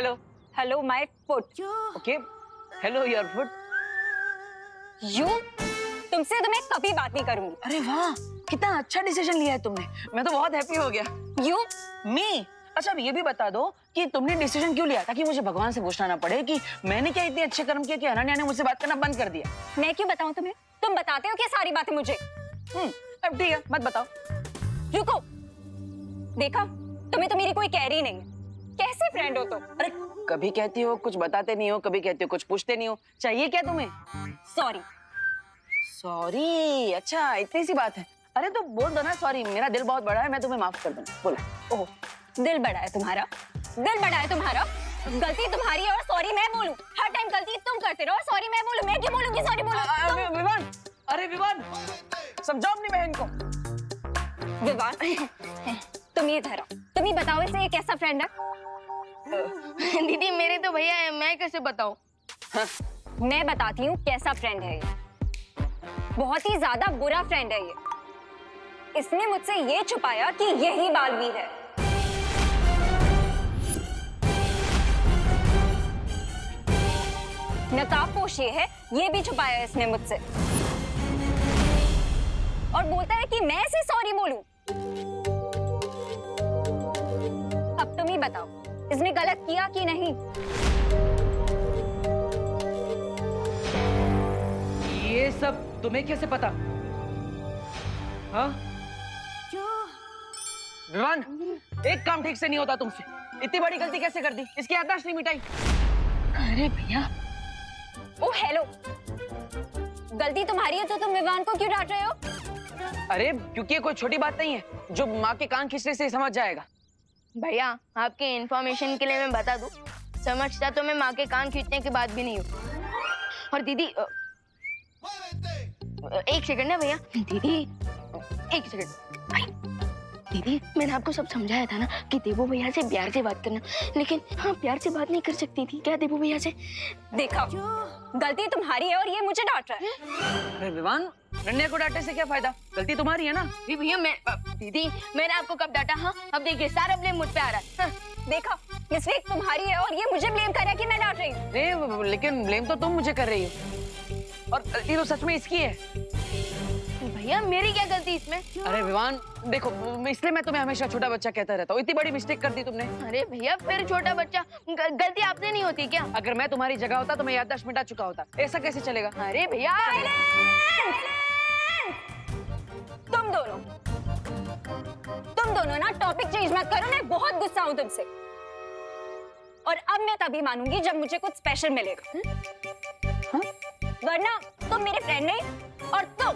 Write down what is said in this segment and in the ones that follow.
Hello hello my foot. Okay, hello your foot. You, तुमसे तो मैं कभी बात नहीं करूंगी। अरे वाह, कितना अच्छा डिसीजन लिया है तुमने। मैं तो बहुत हैप्पी हो गया। यू मी, अच्छा अब ये भी बता दो कि तुमने डिसीजन क्यों लिया, ताकि मुझे भगवान से पूछना ना पड़े कि मैंने क्या इतने अच्छे कर्म किए कि अनन्या ने मुझसे बात करना बंद कर दिया। मैं क्यों बताऊं तुम्हें? तुम बताते हो क्या सारी बातें मुझे? अब ठीक है, मत बताओ। रुको, देखा, तुम्हें तो मेरी कोई कह रही नहीं है। कैसे फ्रेंड हो तुम? अरे कभी कहती हो कुछ बताते नहीं हो, कभी कहती हो कुछ पूछते नहीं हो, चाहिए क्या तुम्हें? सॉरी। सॉरी, अच्छा इतनी सी बात है। अरे तो बोल दो ना सॉरी, मेरा दिल बहुत बड़ा है, मैं तुम्हें माफ कर दूंगा। बोलो। ओह, दिल बड़ा है तुम्हारा? दिल बड़ा है तुम्हारा? गलती तुम्हारी है और सॉरी मैं बोलूं? हर टाइम गलती तुम करते रहो और सॉरी मैं बोलूं? मैं क्यों बोलूंगी सॉरी बोलूं? विवान, अरे विवान, समझाओ अपनी बहन को। विवान, तुम ये धरो, तुम ही बताओ इसे ये कैसा फ्रेंड है? दीदी मेरे तो भैया है, मैं कैसे बताऊं? हाँ। मैं बताती हूँ कैसा फ्रेंड है ये। बहुत ही ज्यादा बुरा फ्रेंड है ये। इसने मुझसे ये छुपाया कि यही बालवीर है। नकाबपोश ये है, ये भी छुपाया इसने मुझसे। और बोलता है कि मैं इसे सॉरी बोलूं। अब तुम ही बताओ, इसने गलत किया कि नहीं? ये सब तुम्हें कैसे पता? हाँ? विवान, एक काम ठीक से नहीं होता तुमसे। इतनी बड़ी गलती कैसे कर दी? इसकी याददाश्त नहीं मिटाई। अरे भैया, ओ हेलो, गलती तुम्हारी है तो तुम विवान को क्यों डांट रहे हो? अरे क्योंकि ये कोई छोटी बात नहीं है जो माँ के कान खींचने से ही समझ जाएगा। भैया आपके इंफॉर्मेशन के लिए मैं बता दूं, समझता तो मैं माँ के कान खींचने की बात भी नहीं हूँ। और दीदी एक सेकंड ना भैया, दीदी एक सेकंड। दीदी मैंने आपको सब समझाया था ना कि देवू भैया से प्यार से बात करना, लेकिन हाँ प्यार से बात नहीं कर सकती थी क्या देवू भैया से? देखा, गलती तुम्हारी है और ये मुझे डांट रहा है। अरे विवान, रन्या को डांटने से क्या फायदा? गलती तुम्हारी है ना। भैया मैं दीदी मैंने आपको कब डांटा? हाँ अब देखिए सारा ब्लेम मुझ पे आ रहा है। हाँ। देखा, मिस्टेक तुम्हारी है और ये मुझे ब्लेम कर रहा है कि मैं डांट रही हूँ। लेकिन ब्लेम तो तुम मुझे कर रही हो और गलती तो सच में इसकी है। भैया मेरी क्या गलती इसमें? अरे विवान देखो, इसलिए मैं तुम्हें हमेशा छोटा बच्चा कहता रहता हूँ। इतनी बड़ी मिस्टेक कर दी तुमने। अरे भैया फिर छोटा बच्चा, गलती आपसे नहीं होती क्या? अगर मैं तुम्हारी जगह होता तो मैं याददाश्त मिटा चुका होता। ऐसा कैसे चलेगा? अरे भैया तुम दोनों ना टॉपिक चेंज मत करो, मैं बहुत गुस्सा हूँ तुमसे। और अब मैं तभी मानूंगी जब मुझे कुछ स्पेशल मिलेगा। हाँ? वरना तुम मेरे फ्रेंड नहीं और तुम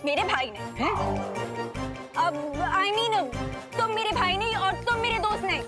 मेरे भाई नहीं। अब आई मीन तुम मेरे भाई नहीं और तुम मेरे दोस्त नहीं।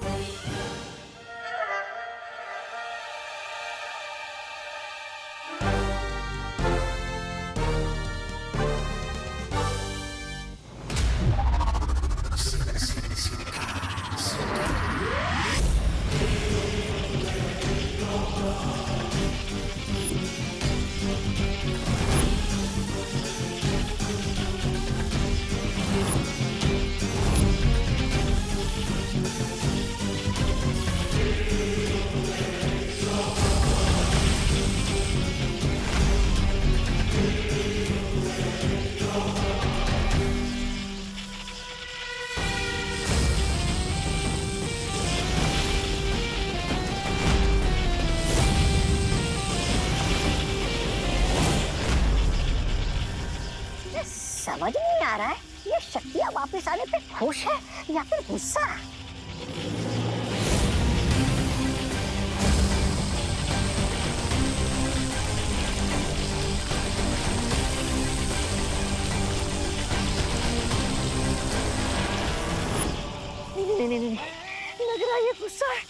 समझ नहीं आ रहा है ये शक्तियाँ वापस आने पे खुश है या फिर गुस्सा। नहीं, लग रहा है ये गुस्सा है।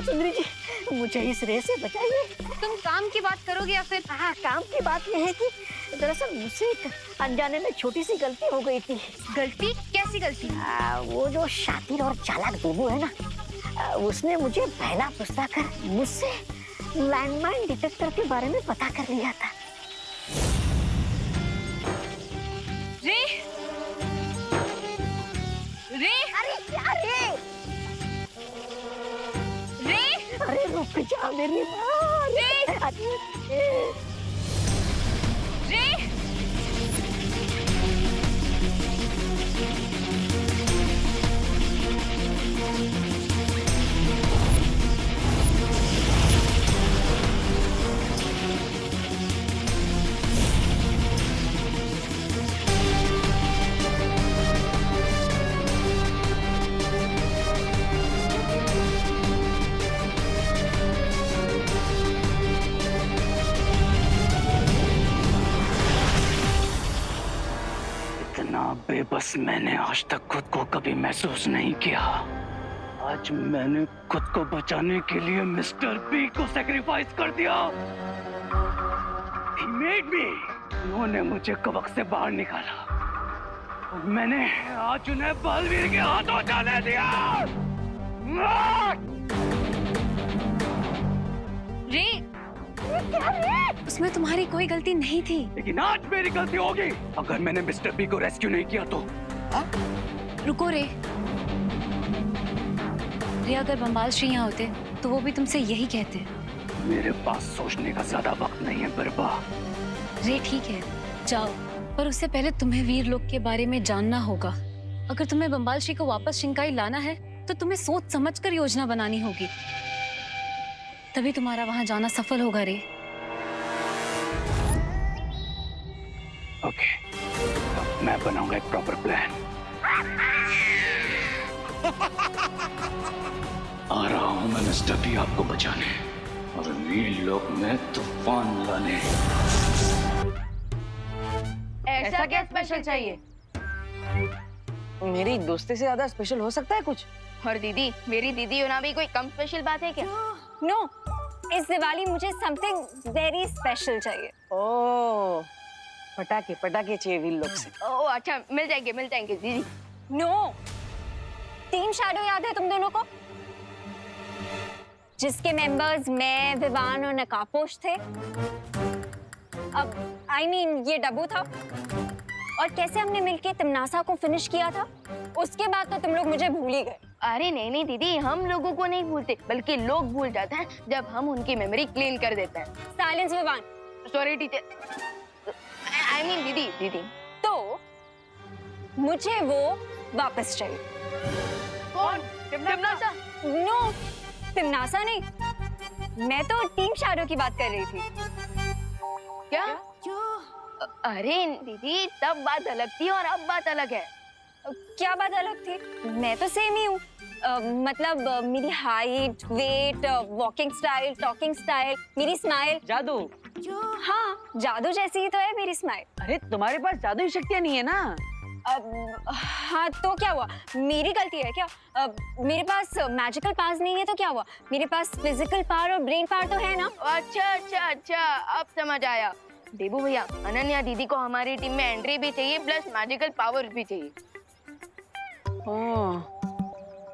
सुंदरी जी, मुझे इस रेस से बचाइए। तुम काम की बात करोगे या फिर? हाँ, काम की बात यह है कि दरअसल मुझसे एक अनजाने में छोटी सी गलती हो गई थी। गलती? कैसी गलती? वो जो शातिर और चालाक देवू है ना, उसने मुझे पहला पुस्ता कर मुझसे लैंडमाइन डिटेक्टर के बारे में पता कर लिया था। रे रे अरे क्या रे? रे अरे रुक जा मेरी माँ। रे! इतना बेबस मैंने आज तक खुद को कभी महसूस नहीं किया। आज मैंने खुद को बचाने के लिए मिस्टर बी को सैक्रिफाइस कर दिया। He made me। उन्होंने मुझे कवक से बाहर निकाला और मैंने आज उन्हें बलवीर के हाथों जाने दिया। उसमें तुम्हारी कोई गलती नहीं थी। लेकिन आज मेरी गलती होगी अगर मैंने मिस्टर बी को रेस्क्यू नहीं किया तो। रुको रे, अगर बम्बाल श्री यहाँ होते तो वो भी तुमसे यही कहते। मेरे पास सोचने का ज्यादा वक्त नहीं है बिरबा। रे ठीक है, जाओ, पर उससे पहले तुम्हें वीर लोक के बारे में जानना होगा। अगर तुम्हें बम्बाल श्री को वापस शिंकाई लाना है तो तुम्हें सोच समझकर योजना बनानी होगी, तभी तुम्हारा वहां जाना सफल होगा रे। ओके, तो मैं बनाऊंगा एक प्रॉपर प्लान। आ रहा हूं मैं मिस्टर बी आपको बचाने और वीर लोक में तूफान लाने। ऐसा क्या स्पेशल चाहिए? मेरी दोस्ती से ज्यादा स्पेशल हो सकता है कुछ? और दीदी, मेरी दीदी होना भी कोई कम स्पेशल बात है क्या? नो, इस दिवाली मुझे समथिंग वेरी स्पेशल चाहिए। ओह, पटाखे पटाखे चाहिए वीर लोक से। ओह अच्छा, मिल जाएंगे दीदी। नो, टीम शैडो याद है तुम दोनों को, जिसके मेंबर्स मैं, विवान और नकापोश थे। अब I mean, ये डब्बू था और कैसे हमने मिलके तिमनासा को फिनिश किया था, उसके बाद तो तुम लोग मुझे भूल ही गए। अरे नहीं दीदी, हम लोगों को नहीं भूलते, बल्कि लोग भूल जाते हैं जब हम उनकी मेमोरी क्लीन कर देते हैं। Silence Vivaan. Sorry teacher, I mean दीदी। तो मुझे वो वापस चाहिए। कौन? तिमनासा? नो, तिमनासा नहीं, मैं तो टीम शैडो की बात कर रही थी। क्या? अरे दीदी, तब बात अलग थी और अब बात अलग है। क्या बात अलग थी? मैं तो सेम ही हूँ। मतलब मेरी height, weight, walking style, talking style, मेरी स्माइल। जादू? हाँ, जादू जैसी ही तो है मेरी स्माइल। अरे तुम्हारे पास जादुई शक्तियां नहीं है ना? हाँ तो क्या हुआ? मेरी गलती है क्या? मेरे पास मैजिकल पावर्स नहीं है तो क्या हुआ? मेरे पास फिजिकल पावर और ब्रेन पावर तो है ना। अच्छा, अब समझ आया। देबू भैया, अनन्या दीदी को हमारी टीम में एंट्री भी चाहिए, प्लस मैजिकल पावर्स भी चाहिए।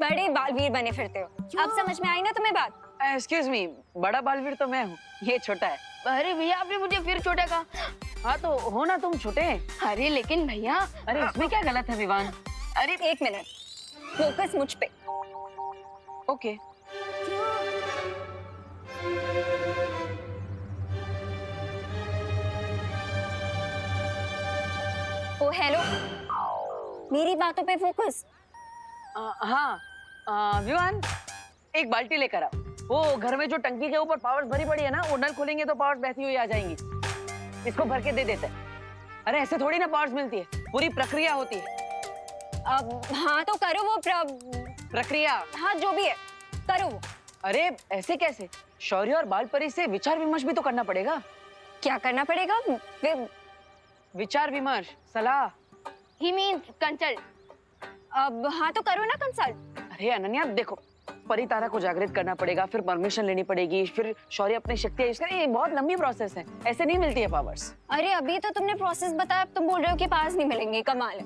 बड़े बालवीर बने फिरते हो। अब समझ में आई ना तुम्हें बात? एक्सक्यूज मी, बड़ा बालवीर तो मैं हूँ, ये छोटा है। अरे भैया, आपने मुझे फिर छोटा कहा। हाँ तो हो ना तुम छोटे। अरे लेकिन भैया। अरे उसमें क्या गलत है विवान? अरे एक मिनट, फोकस मुझ पे। ओके। ओ हेलो, मेरी बातों पे फोकस। हाँ विवान, एक बाल्टी लेकर आओ। वो घर में जो टंकी के ऊपर पावर्स भरी पड़ी है ना, वो नल खोलेंगे तो पावर्स बहती हुई आ जाएंगी। इसको भर के दे देते हैं। अरे ऐसे थोड़ी ना पावर्स मिलती है, पूरी प्रक्रिया होती है। अब हाँ तो करो वो प्रक्रिया। हाँ जो भी है करो वो। अरे ऐसे कैसे? शौर्य और बाल परी से विचार विमर्श भी तो करना पड़ेगा। क्या करना पड़ेगा? विचार विमर्श, सलाह। ही मीन्स कंसल्ट। अब हाँ तो करो ना कंसल्ट। अरे अनन्या देखो, परी तारा को जागृत करना पड़ेगा, फिर परमिशन लेनी पड़ेगी, फिर शौर्य अपनी शक्तियां यूज करे। ये बहुत लंबी प्रोसेस है, ऐसे नहीं मिलती है पावर्स। अरे अभी तो तुमने प्रोसेस बताया, अब तुम बोल रहे हो कि पावर्स नहीं मिलेंगे। कमाल है।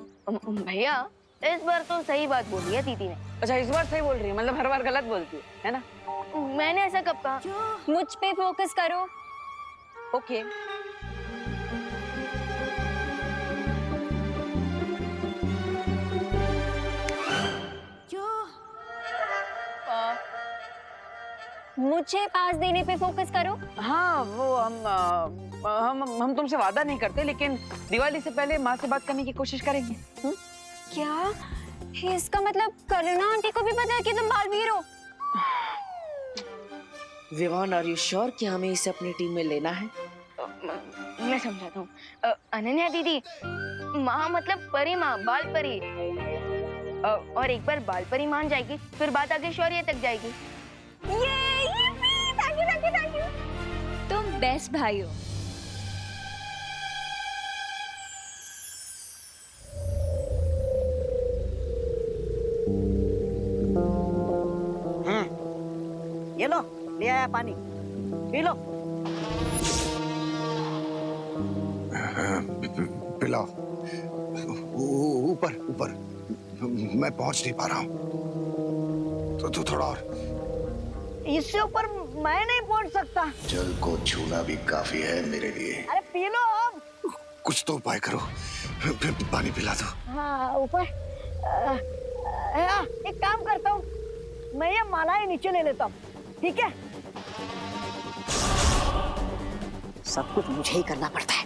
भैया, इस बार तो सही बात बोली है दीदी ने। अच्छा इस बार सही बोल रही है, मतलब हर बार गलत बोलती है ना? मैंने ऐसा कब कहा? मुझ पे फोकस करो। ओके। मुझे पास देने पे फोकस करो। हाँ वो हम तुमसे वादा नहीं करते, लेकिन दिवाली से पहले माँ से बात करने की कोशिश करेंगे। क्या इसका मतलब करुणा आंटी को भी पता है कि तुम बालवीर हो? विवान, आर यू श्योर कि हमें इसे अपनी टीम में लेना है? मैं समझाता हूँ। अनन्या दीदी, माँ मतलब परी माँ, बाल परी। और एक बार बाल परी मान जाएगी फिर बात आगे शौर्य तक जाएगी। ये थैंक यू। तुम बेस्ट भाई हो। ये लो, ले आया पानी, पी लो। पिलाओ। ऊपर ऊपर, मैं पहुंच नहीं पा रहा हूँ। तो थोड़ा और। इससे ऊपर मैं नहीं पहुंच सकता। जल को छूना भी काफी है मेरे लिए। अरे पी लो अब। कुछ तो उपाय करो, पानी पिला दो। हाँ ऊपर। एक काम करता हूँ, मैं ये मालाएं नीचे ले लेता हूँ, ठीक है? सब कुछ मुझे ही करना पड़ता है।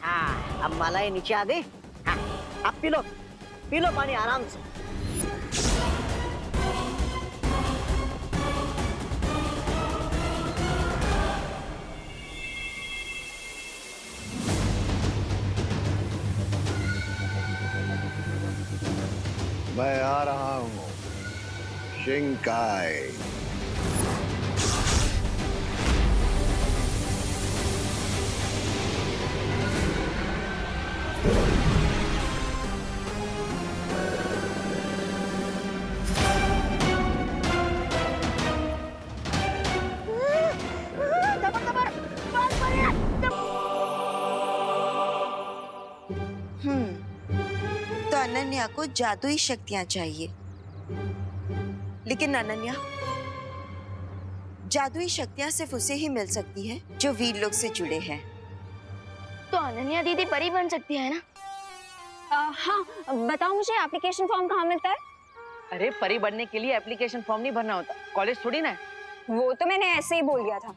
हाँ, अब मालाएं नीचे आ गई। हाँ, अब पी लो पानी आराम से। मैं आ रहा हूँ, शिंकाई। तो अनन्या को जादुई शक्तियां चाहिए, लेकिन अनन्या, जादुई शक्तियां सिर्फ उसे ही मिल सकती है जो वीर लोग से जुड़े हैं। तो अनन्या दीदी परी बन सकती है ना? हाँ, बताओ मुझे एप्लीकेशन फॉर्म कहाँ मिलता है? अरे परी बनने के लिए एप्लीकेशन फॉर्म नहीं भरना होता, कॉलेज थोड़ी ना है। वो तो मैंने ऐसे ही बोल दिया था,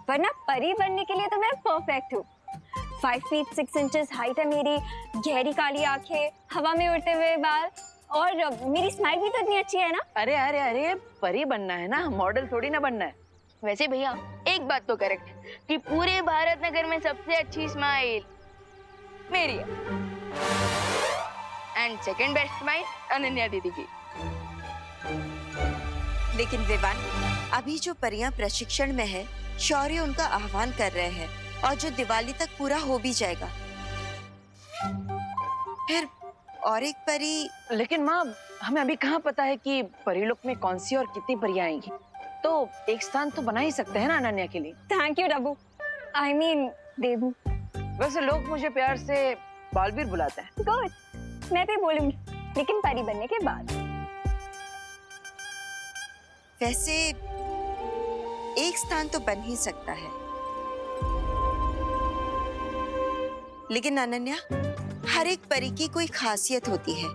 वरना परी बनने के लिए तो मैं परफेक्ट हूँ। 5 feet 6 inches हाइट है मेरी, गहरी काली आंखें, हवा में उड़ते हुए बाल, और मेरी स्माइल भी तो इतनी अच्छी है ना। अरे अरे अरे, परी बनना है ना, मॉडल थोड़ी ना बनना है। वैसे भैया एक बात तो करेक्ट है कि पूरे भारत नगर में सबसे अच्छी स्माइल मेरी है, and second best smile Ananya दीदी की। लेकिन विवान, अभी जो परियां प्रशिक्षण में है, शौर्य उनका आह्वान कर रहे हैं और जो दिवाली तक पूरा हो भी जाएगा। फिर और एक परी। लेकिन माँ, हमें अभी कहाँ पता है कि परीलोक में कौन सी और कितनी परियां आएंगी, तो एक स्थान तो बना ही सकते हैं ना अनन्या के लिए। Thank you Dabbu, I mean Debu. वैसे लोग मुझे प्यार से बालवीर बुलाते हैं। गुड, मैं भी बोलूंगी, लेकिन परी बनने के बाद। वैसे एक स्थान तो बन ही सकता है, लेकिन अनन्या, हर एक परी की कोई खासियत होती है।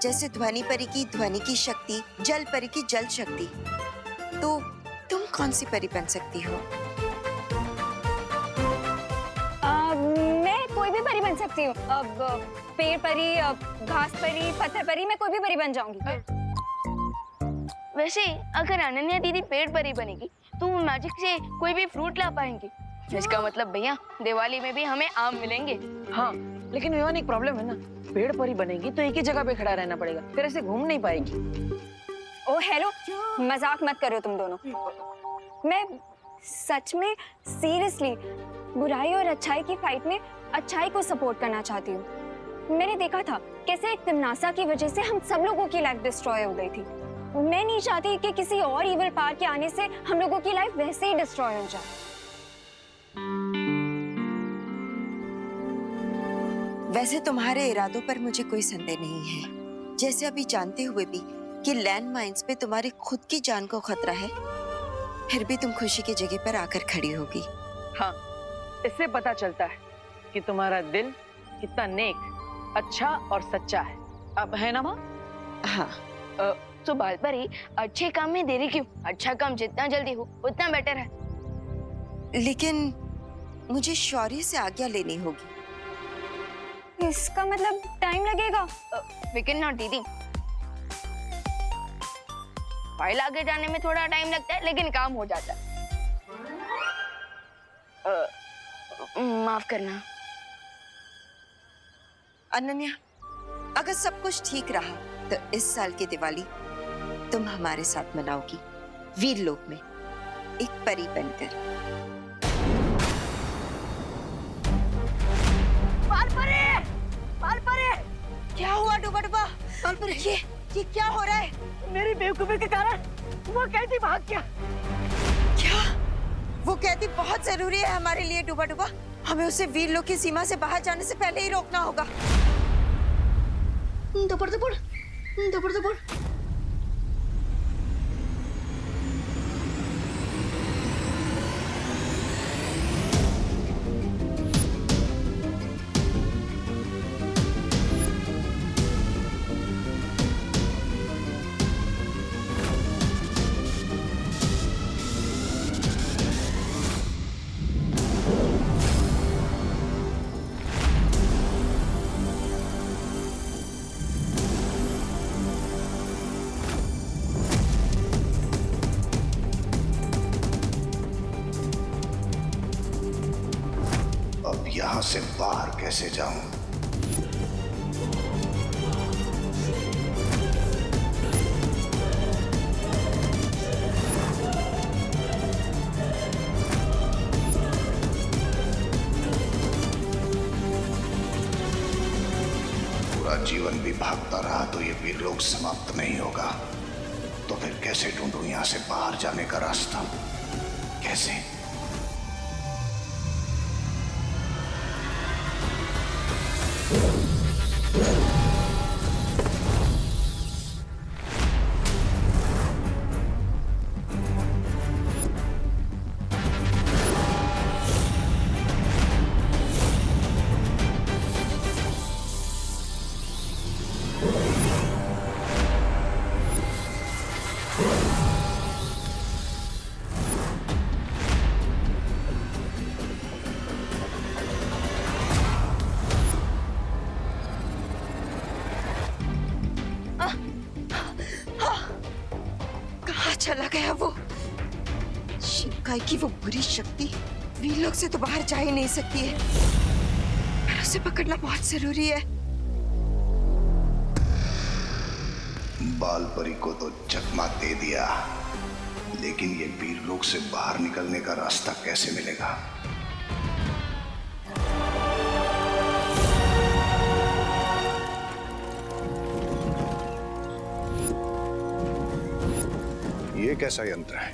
जैसे ध्वनि परी की शक्ति, जल परी की जल शक्ति। तो तुम कौन सी परी बन सकती हो? मैं कोई भी परी बन सकती हूँ। अब पेड़ परी, घास परी, पत्थर परी, मैं कोई भी परी बन जाऊंगी। वैसे अगर अनन्या दीदी पेड़ परी बनेगी तो वो मैजिक से कोई भी फ्रूट ला पाएंगी। इसका मतलब भैया दिवाली में भी हमें आम मिलेंगे। हाँ, लेकिन विवान एक प्रॉब्लम है ना, पेड़ परी बनेगी तो एक ही जगह पे खड़ा रहना पड़ेगा, फिर ऐसे घूम नहीं पाएगी। ओ हेलो, मजाक मत करो तुम दोनों। मैं सच में सीरियसली बुराई और अच्छाई की फाइट में अच्छाई को सपोर्ट करना चाहती हूँ। मैंने देखा था कैसे एक तिमनासा की वजह से हम सब लोगों की लाइफ डिस्ट्रॉय हो गई थी। मैं नहीं चाहती कि किसी और इविल पावर के आने से हम लोगों की लाइफ वैसे ही डिस्ट्रॉय हो जाए। वैसे तुम्हारे इरादों पर मुझे कोई संदेह नहीं है, जैसे अभी जानते हुए भी कि लैंड माइंस पे तुम्हारी खुद की जान को खतरा है, फिर भी तुम खुशी की जगह पर आकर खड़ी होगी। हाँ, इससे पता चलता है कि तुम्हारा दिल कितना नेक, अच्छा और सच्चा है। अब है ना माँ? हाँ, तो बाल परी, अच्छे काम में देरी क्यों? अच्छा काम जितना जल्दी हो उतना बेटर है। लेकिन मुझे शौर्य से आज्ञा लेनी होगी। इसका मतलब टाइम लगेगा? वी कैन नॉट दीदी। फाइल आगे जाने में थोड़ा टाइम लगता है लेकिन काम हो जाता है। माफ करना। अनन्या, अगर सब कुछ ठीक रहा तो इस साल की दिवाली तुम हमारे साथ मनाओगी, वीरलोक में एक परी बनकर। क्या हुआ डूबा डूबा? ये क्या हो रहा है? मेरी बेवकूफी के कारण वो कैदी भाग गया। क्या? वो कैदी बहुत जरूरी है हमारे लिए डूबा डूबा। हमें उसे वीरलोक की सीमा से बाहर जाने से पहले ही रोकना होगा। दबड़ दबड़ दबड़ दबड़। अब यहां से बाहर कैसे जाऊं? पूरा जीवन भी भागता रहा तो ये वीरलोक समाप्त नहीं होगा। तो फिर कैसे ढूंढूं यहां से बाहर जाने का रास्ता? कैसे? कहाँ चला गया वो? शिनकाई की वो बुरी शक्ति वीरलोक से तो बाहर जा ही नहीं सकती है। पर उसे पकड़ना बहुत जरूरी है। बाल परी को तो चकमा दे दिया, लेकिन ये वीरलोक से बाहर निकलने का रास्ता कैसे मिलेगा? ये कैसा यंत्र है?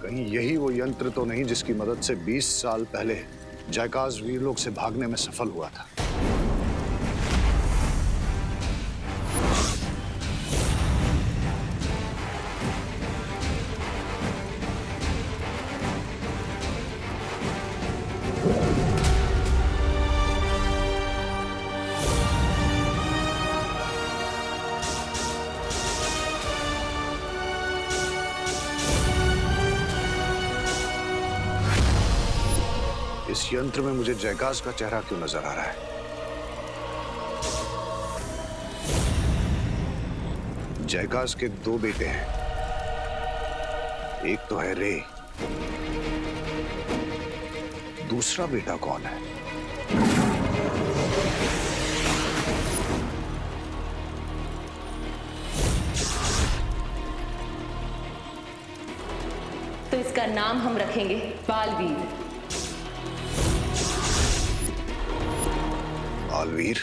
कहीं यही वो यंत्र तो नहीं जिसकी मदद से 20 साल पहले जयकाज वीरलोक से भागने में सफल हुआ था? इस यंत्र में मुझे जयकाज का चेहरा क्यों नजर आ रहा है? जयकाज के 2 बेटे हैं। एक तो है रे, दूसरा बेटा कौन है? तो इसका नाम हम रखेंगे बालवीर। बालवीर?